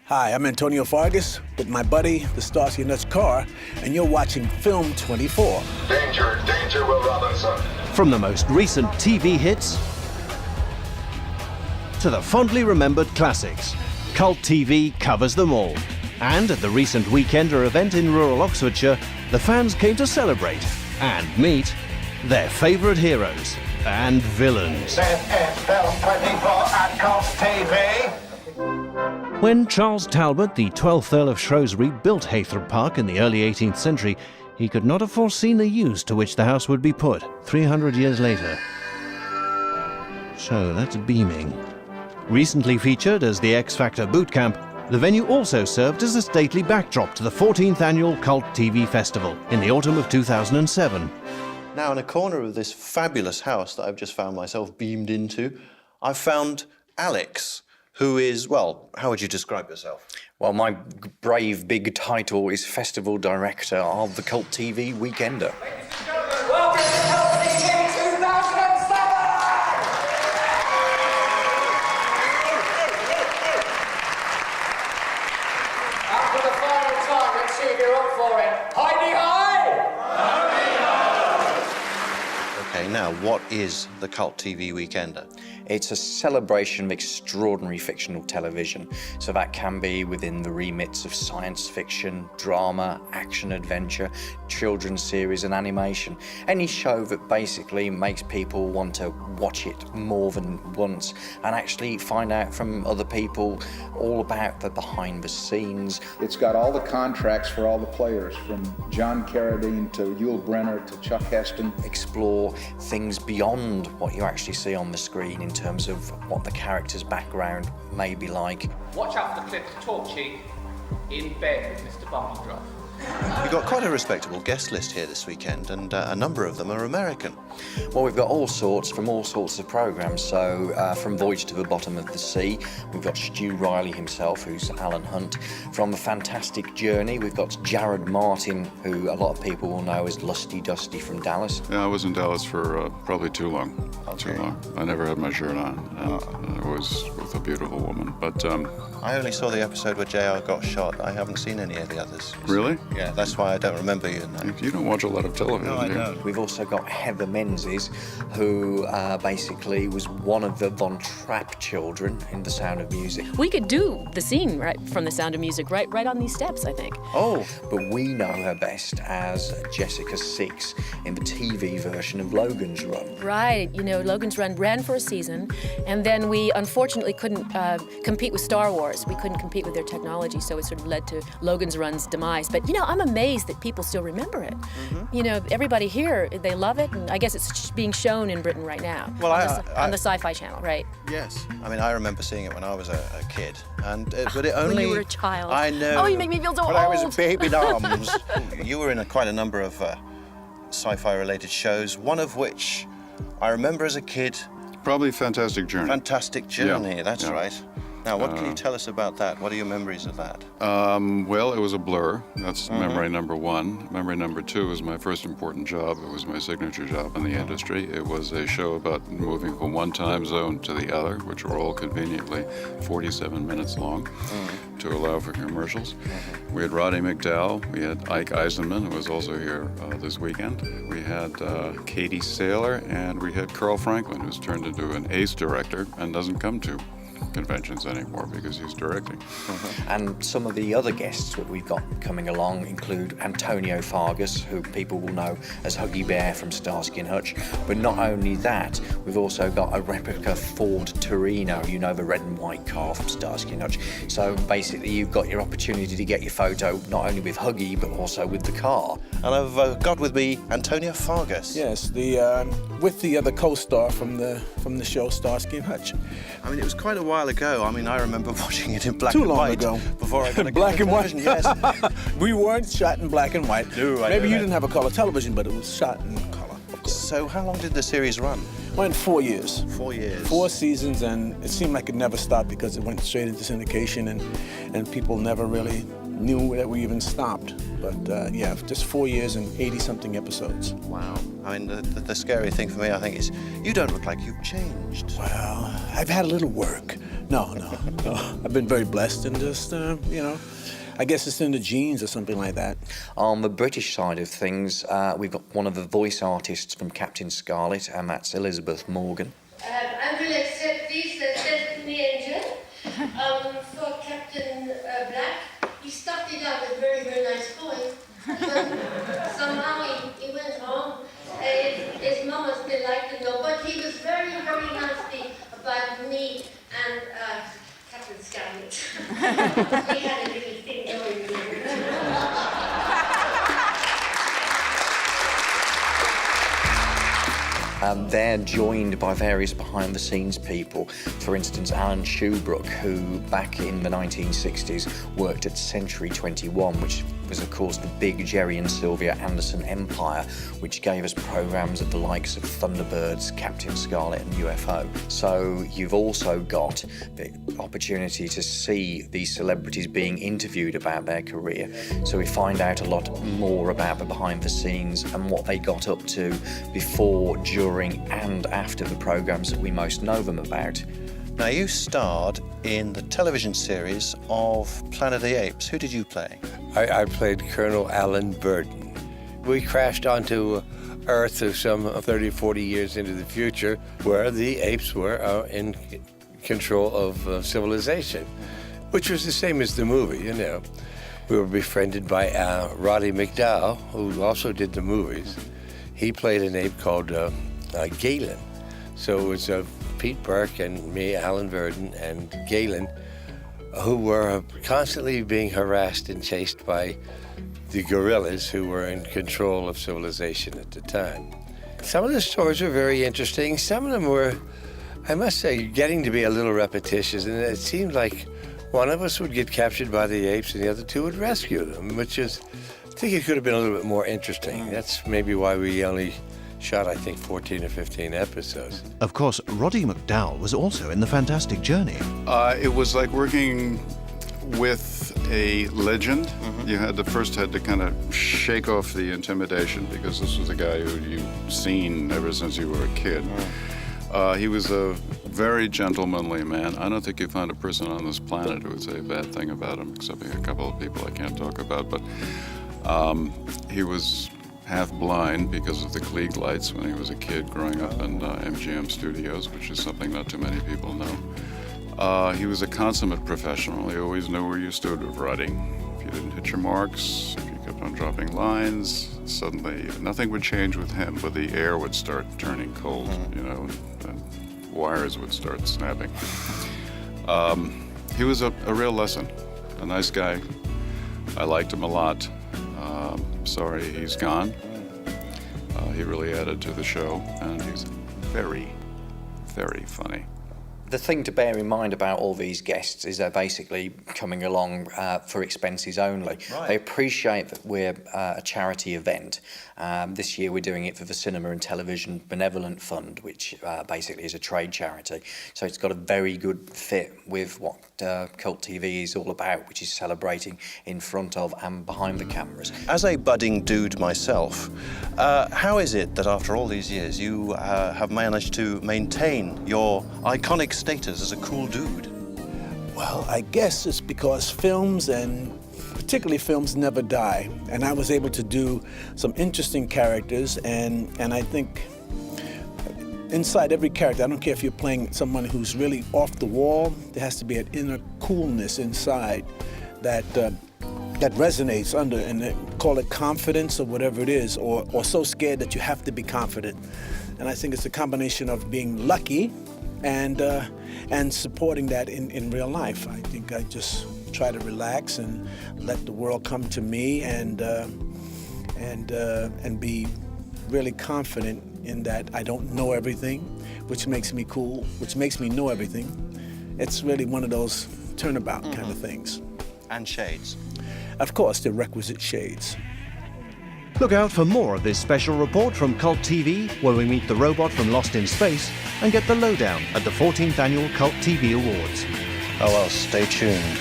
Hi, I'm Antonio Fargas with my buddy, the Starsky and Hutch car, and you're watching Film 24. Danger, danger, Will Robinson. From the most recent TV hits to the fondly remembered classics, Cult TV covers them all. And at the recent Weekender event in rural Oxfordshire, the fans came to celebrate and meet their favourite heroes and villains. This is Film 24 at Cult TV. When Charles Talbot, the 12th Earl of Shrewsbury, built Haythorpe Park in the early 18th century, he could not have foreseen the use to which the house would be put 300 years later. So that's beaming. Recently featured as the X Factor boot camp, the venue also served as a stately backdrop to the 14th annual Cult TV Festival in the autumn of 2007. Now, in a corner of this fabulous house that I've just found myself beamed into, I've found Alex, who is, well, how would you describe yourself? Well, my brave big title is Festival Director of the Cult TV Weekender. Welcome to Cult TV 2007! And for the final time, let's see if you're up for it. Heidi-hi! Okay, now, what is the Cult TV Weekender? It's a celebration of extraordinary fictional television. So that can be within the remits of science fiction, drama, action, adventure, children's series and animation. Any show that basically makes people want to watch it more than once and actually find out from other people all about the behind the scenes. It's got all the contracts for all the players, from John Carradine to Yul Brynner to Chuck Heston. Explore things beyond what you actually see on the screen in terms of what the character's background may be like. Watch out for the clip to Torchy in bed with Mr. Bumbledruff. You've got quite a respectable guest list here this weekend, and a number of them are American. Well, we've got all sorts from all sorts of programmes. So from Voyage to the Bottom of the Sea, we've got Stu Riley himself, who's Alan Hunt. From A Fantastic Journey, we've got Jared Martin, who a lot of people will know as Lusty Dusty from Dallas. Yeah, I was in Dallas for probably too long. Okay. Too long. I never had my shirt on, and I was with a beautiful woman. But I only saw the episode where JR got shot. I haven't seen any of the others. really, Yeah, that's why I don't remember you in that. you don't watch a lot of television. No, I do you? don't. We've also got Heather Menzies, who basically was one of the Von Trapp children in The Sound of Music. We could do the scene right from The Sound of Music right on these steps, I think. Oh, but we know her best as Jessica Six in the TV version of Logan's Run. Right, you know, Logan's Run ran for a season, and then we unfortunately couldn't compete with Star Wars. We couldn't compete with their technology, so it sort of led to Logan's Run's demise. But, you know, I'm amazed that people still remember it. You know, everybody here, they love it, and I guess it's being shown in Britain right now. Well, on the Sci-Fi Channel, right? Yes. I mean, I remember seeing it when I was a kid, and but it only... When you were a child. I know. Oh, you make me feel so When I was old. a baby in arms. You were in quite a number of sci-fi related shows, one of which I remember as a kid. Probably Fantastic Journey. Fantastic Journey, Yeah, that's yeah. right. Now, what can you tell us about that? What are your memories of that? Well, it was a blur. That's memory number one. Memory number two was my first important job. It was my signature job in the industry. It was a show about moving from one time zone to the other, which were all conveniently 47 minutes long to allow for commercials. We had Roddy McDowell. We had Ike Eisenman, who was also here this weekend. We had Katie Saylor, and we had Carl Franklin, who's turned into an ace director and doesn't come to conventions anymore because he's directing. And some of the other guests that we've got coming along include Antonio Fargas, who people will know as Huggy Bear from Starsky and Hutch. But not only that, we've also got a replica Ford Torino, you know, the red and white car from Starsky and Hutch. So basically you've got your opportunity to get your photo not only with Huggy but also with the car. And I've got with me Antonio Fargas. Yes, with the other co-star from the show Starsky and Hutch. I mean, it was quite a while ago. I mean, I remember watching it in black Too and long white ago. before I got a Black and white. television, Yes. We weren't shot in black and white. No, I Maybe know you that. didn't have a color television, but it was shot in color. Of course. So how long did the series run? Went 4 years. 4 years. 4 seasons, and it seemed like it never stopped because it went straight into syndication, and people never really knew that we even stopped. But yeah, just 4 years and 80-something episodes. Wow. I mean, the scary thing for me, I think, is you don't look like you've changed. Well, I've had a little work. No. I've been very blessed and just, you know, I guess it's in the genes or something like that. On the British side of things, we've got one of the voice artists from Captain Scarlet, and that's Elizabeth Morgan. I will accept this as Destiny Angel for Captain Black. He started out a very, very nice boy. Somehow he went home. His mama still liked to know, but he was very, very nasty about me and Captain Scarlet. We had a little thing going on. They're joined by various behind-the-scenes people. For instance, Alan Shoebrook, who back in the 1960s worked at Century 21, which was, of course, the big Jerry and Sylvia Anderson empire, which gave us programmes of the likes of Thunderbirds, Captain Scarlet and UFO. So you've also got the opportunity to see these celebrities being interviewed about their career. So we find out a lot more about the behind-the-scenes and what they got up to before, during and after the programmes that we most know them about. Now, you starred in the television series of Planet of the Apes. Who did you play? I played Colonel Alan Burden. We crashed onto Earth some 30, 40 years into the future, where the apes were in control of civilization, which was the same as the movie, you know. We were befriended by Roddy McDowell, who also did the movies. He played an ape called Galen. So it was Pete Burke and me, Alan Burden, and Galen, who were constantly being harassed and chased by the gorillas who were in control of civilization at the time. Some of the stories were very interesting. Some of them were, I must say, getting to be a little repetitious, and it seemed like one of us would get captured by the apes and the other two would rescue them, which is, I think it could have been a little bit more interesting. That's maybe why we only shot, I think, 14 or 15 episodes. Of course, Roddy McDowell was also in The Fantastic Journey. It was like working with a legend. You had to kind of shake off the intimidation, because this was a guy who you'd seen ever since you were a kid. He was a very gentlemanly man. I don't think you find a person on this planet who would say a bad thing about him, except a couple of people I can't talk about. But he was half blind because of the Klieg lights when he was a kid growing up in MGM Studios, which is something not too many people know. He was a consummate professional. He always knew where you stood with writing. If you didn't hit your marks, if you kept on dropping lines, suddenly nothing would change with him, but the air would start turning cold, you know, and wires would start snapping. He was a real lesson, a nice guy. I liked him a lot. Sorry he's gone. He really added to the show, and he's very, very funny. The thing to bear in mind about all these guests is they're basically coming along for expenses only. Right. They appreciate that we're a charity event. This year we're doing it for the Cinema and Television Benevolent Fund, which basically is a trade charity. So it's got a very good fit with what Cult TV is all about, which is celebrating in front of and behind the cameras. As a budding dude myself, how is it that after all these years you have managed to maintain your iconic status as a cool dude? Well, I guess it's because films, and particularly films, never die. And I was able to do some interesting characters, and I think inside every character, I don't care if you're playing someone who's really off the wall, there has to be an inner coolness inside that resonates under, and they call it confidence or whatever it is, or so scared that you have to be confident. And I think it's a combination of being lucky and supporting that in real life. I think I just try to relax and let the world come to me, and be really confident in that I don't know everything, which makes me cool, which makes me know everything. It's really one of those turnabout kind of things. And shades. Of course, the requisite shades. Look out for more of this special report from Cult TV, where we meet the robot from Lost in Space and get the lowdown at the 14th Annual Cult TV Awards. Oh well, stay tuned.